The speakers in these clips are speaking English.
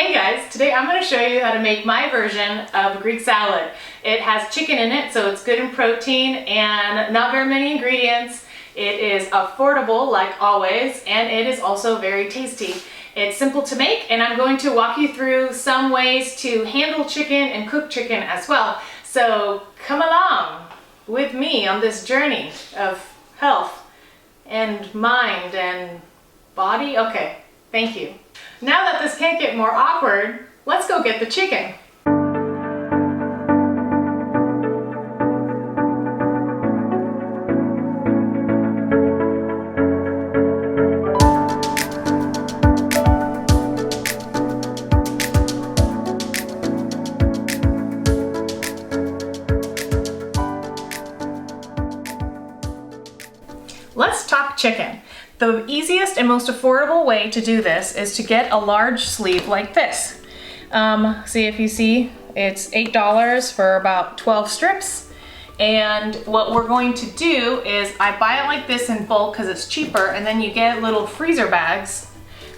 Hey guys, today I'm going to show you how to make my version of a Greek salad. It has chicken in it, so it's good in protein and not very many ingredients. It is affordable like always, and it is also very tasty. It's simple to make, and I'm going to walk you through some ways to handle chicken and cook chicken as well. So come along with me on this journey of health and mind and body. Okay, thank you. Now that this can't get more awkward, let's go get the chicken. Let's talk chicken. The easiest and most affordable way to do this is to get a large sleeve like this. See if you see, it's $8 for about 12 strips. And what we're going to do is I buy it like this in bulk because it's cheaper, and then you get little freezer bags,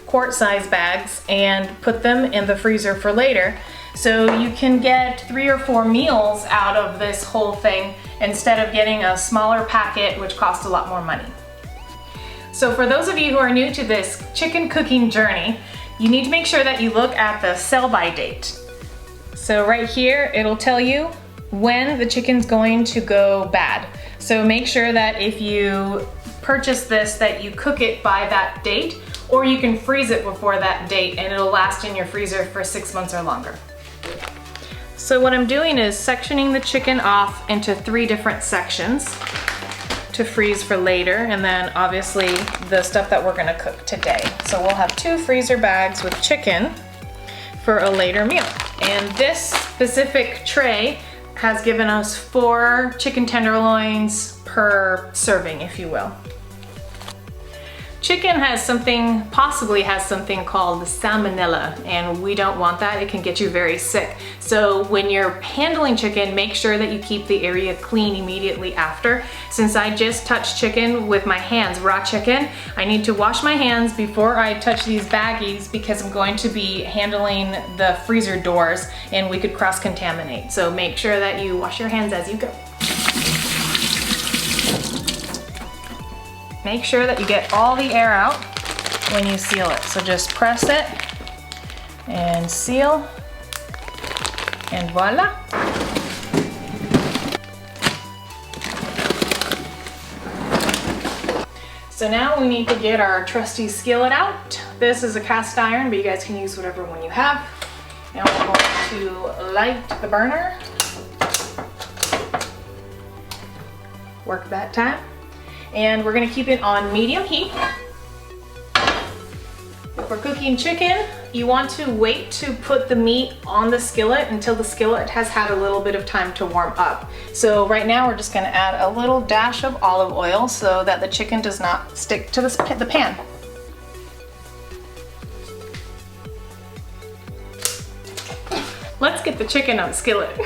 quart size bags, and put them in the freezer for later. So you can get 3 or 4 meals out of this whole thing instead of getting a smaller packet, which costs a lot more money. So for those of you who are new to this chicken cooking journey, you need to make sure that you look at the sell-by date. So right here, it'll tell you when the chicken's going to go bad. So make sure that if you purchase this, that you cook it by that date, or you can freeze it before that date and it'll last in your freezer for 6 months or longer. So what I'm doing is sectioning the chicken off into 3 different sections to freeze for later, and then obviously the stuff that we're gonna cook today. So we'll have 2 freezer bags with chicken for a later meal. And this specific tray has given us 4 chicken tenderloins per serving, if you will. Chicken possibly has something called salmonella, and we don't want that. It can get you very sick. So when you're handling chicken, make sure that you keep the area clean immediately after. Since I just touched chicken with my hands, raw chicken, I need to wash my hands before I touch these baggies because I'm going to be handling the freezer doors and we could cross-contaminate. So make sure that you wash your hands as you go. Make sure that you get all the air out when you seal it. So just press it and seal, and voila. So now we need to get our trusty skillet out. This is a cast iron, but you guys can use whatever one you have. Now we're going to light the burner. Work that time. And we're gonna keep it on medium heat. If we're cooking chicken, you want to wait to put the meat on the skillet until the skillet has had a little bit of time to warm up. So right now we're just gonna add a little dash of olive oil so that the chicken does not stick to the pan. Let's get the chicken on the skillet.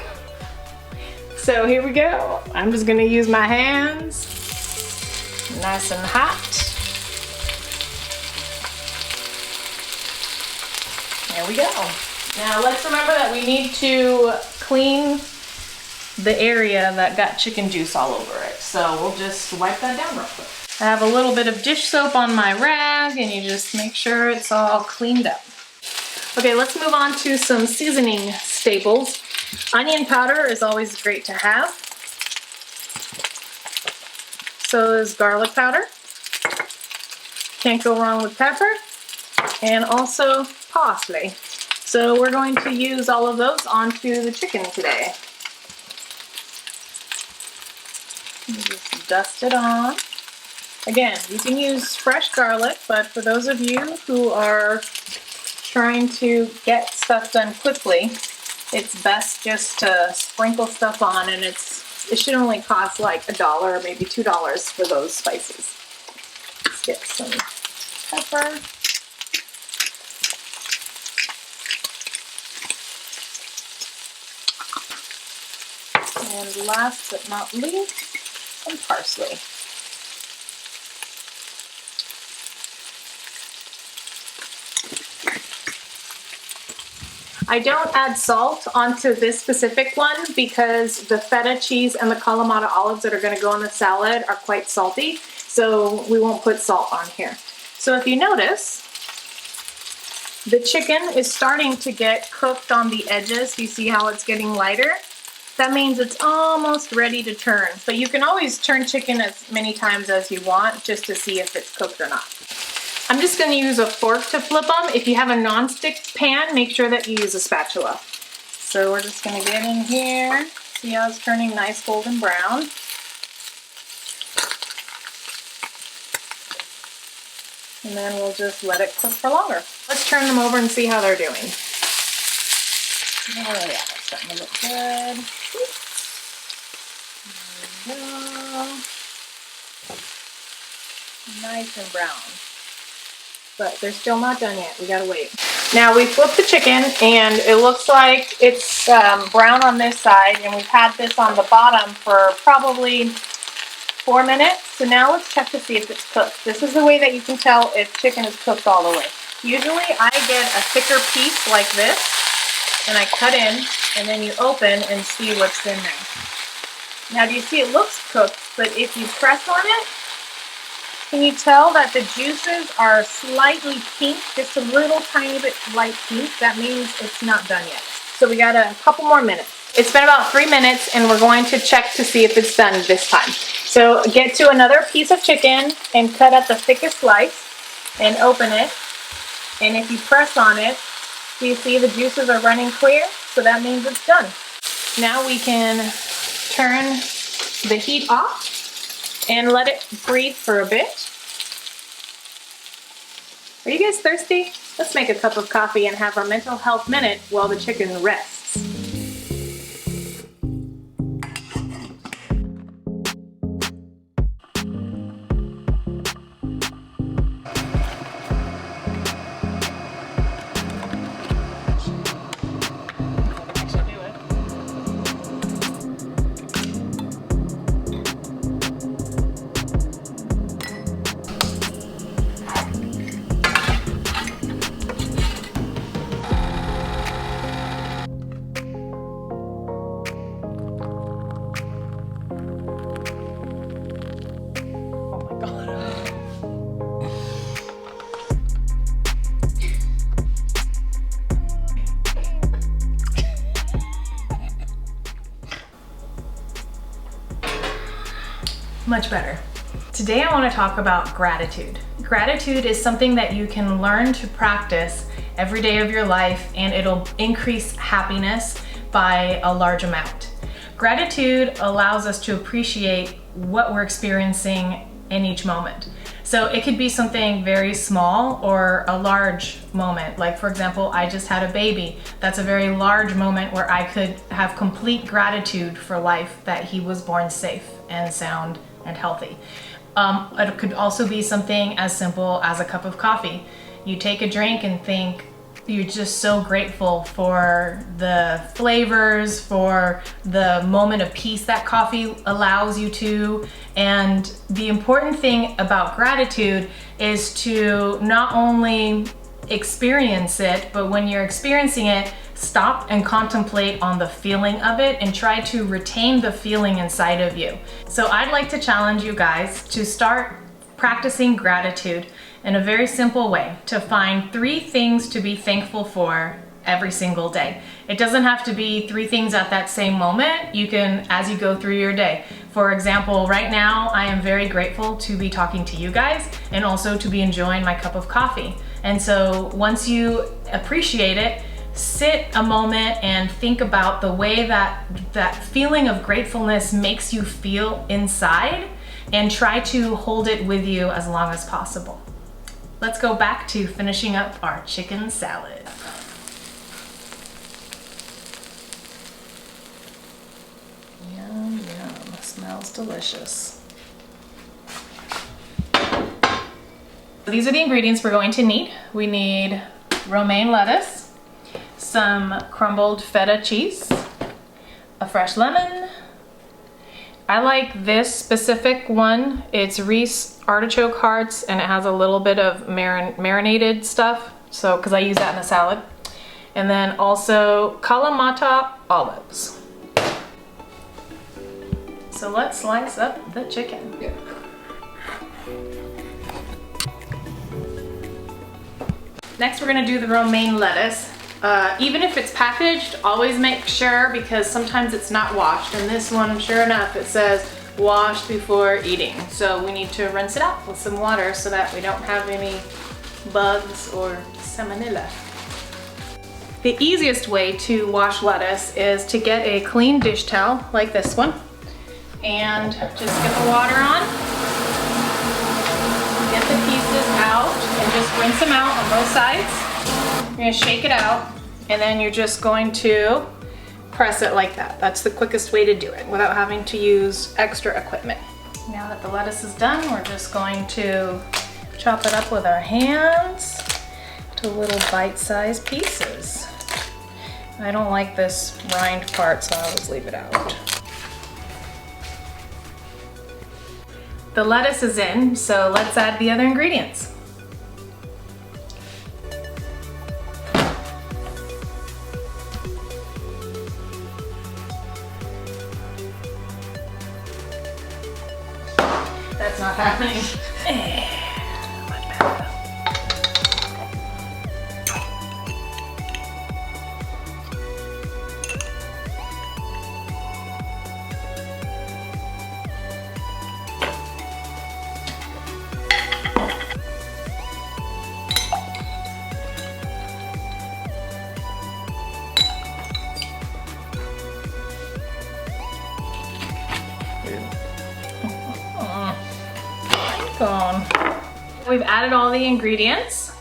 So here we go. I'm just gonna use my hands. Nice and hot. There we go. Now let's remember that we need to clean the area that got chicken juice all over it. So we'll just wipe that down real quick. I have a little bit of dish soap on my rag, and you just make sure it's all cleaned up. Okay, let's move on to some seasoning staples. Onion powder is always great to have. So is garlic powder. Can't go wrong with pepper. And also parsley. So we're going to use all of those onto the chicken today. Just dust it on. Again, you can use fresh garlic, but for those of you who are trying to get stuff done quickly, it's best just to sprinkle stuff on, and it should only cost like $1 or maybe $2 for those spices. Let's get some pepper. And last but not least, some parsley. I don't add salt onto this specific one because the feta cheese and the Kalamata olives that are going to go on the salad are quite salty, so we won't put salt on here. So if you notice, the chicken is starting to get cooked on the edges. You see how it's getting lighter? That means it's almost ready to turn. But you can always turn chicken as many times as you want just to see if it's cooked or not. I'm just going to use a fork to flip them. If you have a non-stick pan, make sure that you use a spatula. So we're just going to get in here. See how it's turning nice golden brown. And then we'll just let it cook for longer. Let's turn them over and see how they're doing. Oh yeah, that's starting to look good. There we go. Nice and brown. But they're still not done yet. We gotta wait. Now we flipped the chicken and it looks like it's brown on this side, and we've had this on the bottom for probably 4 minutes. So now let's check to see if it's cooked. This is the way that you can tell if chicken is cooked all the way. Usually I get a thicker piece like this and I cut in, and then you open and see what's in there. Now do you see it looks cooked, but if you press on it, can you tell that the juices are slightly pink, just a little tiny bit light pink? That means it's not done yet. So we got a couple more minutes. It's been about 3 minutes and we're going to check to see if it's done this time. So get to another piece of chicken and cut up the thickest slice and open it. And if you press on it, do you see the juices are running clear? So that means it's done. Now we can turn the heat off and let it breathe for a bit. Are you guys thirsty? Let's make a cup of coffee and have our mental health minute while the chicken rests. Much better. Today I want to talk about gratitude. Gratitude is something that you can learn to practice every day of your life, and it'll increase happiness by a large amount. Gratitude allows us to appreciate what we're experiencing in each moment. So it could be something very small or a large moment. Like for example, I just had a baby. That's a very large moment where I could have complete gratitude for life, that he was born safe and sound and healthy. It could also be something as simple as a cup of coffee. You take a drink and think you're just so grateful for the flavors, for the moment of peace that coffee allows you to. And the important thing about gratitude is to not only experience it, but when you're experiencing it, stop and contemplate on the feeling of it and try to retain the feeling inside of you. So I'd like to challenge you guys to start practicing gratitude in a very simple way, to find 3 things to be thankful for every single day. It doesn't have to be 3 things at that same moment. You can, as you go through your day. For example, right now I am very grateful to be talking to you guys and also to be enjoying my cup of coffee. And so once you appreciate it, sit a moment and think about the way that feeling of gratefulness makes you feel inside, and try to hold it with you as long as possible. Let's go back to finishing up our chicken salad. Yum, yum, smells delicious. These are the ingredients we're going to need. We need romaine lettuce, some crumbled feta cheese, a fresh lemon. I like this specific one. It's Reese artichoke hearts, and it has a little bit of marinated stuff, so because I use that in a salad. and then also Kalamata olives. So let's slice up the chicken. Yeah. Next we're gonna do the romaine lettuce. Even if it's packaged, always make sure, because sometimes it's not washed. And this one, sure enough, it says wash before eating. So we need to rinse it out with some water so that we don't have any bugs or salmonella. The easiest way to wash lettuce is to get a clean dish towel like this one and just get the water on, get the pieces out, and just rinse them out on both sides. You're gonna shake it out, and then you're just going to press it like that. That's the quickest way to do it without having to use extra equipment. Now that the lettuce is done, we're just going to chop it up with our hands to little bite-sized pieces. I don't like this rind part, so I always leave it out. The lettuce is in, so let's add the other ingredients. That's not happening. Gone. We've added all the ingredients.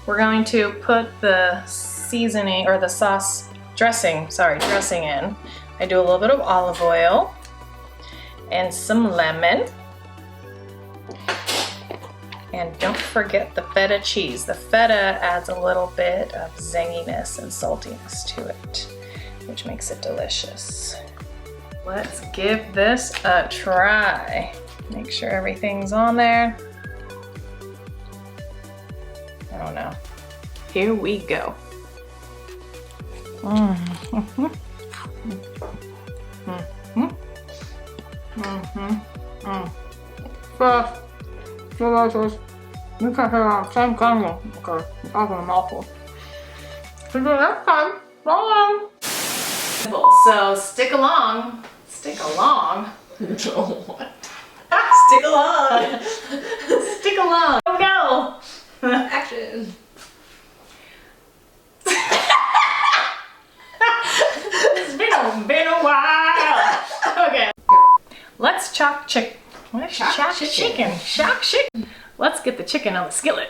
We're going to put the seasoning, or the sauce dressing in. I do a little bit of olive oil and some lemon. And don't forget the feta cheese. The feta adds a little bit of zanginess and saltiness to it, which makes it delicious. Let's give this a try. Make sure everything's on there. I don't know. Here we go. Delicious. You can hear the same kind of I'm talking a mouthful. So do next time. Bye. So stick along. Stick along. What? Stick along. Stick along. Go. Action. It's been a while. Okay. Let's chop chicken. Let's chop chicken. Chop chicken. Let's get the chicken on the skillet.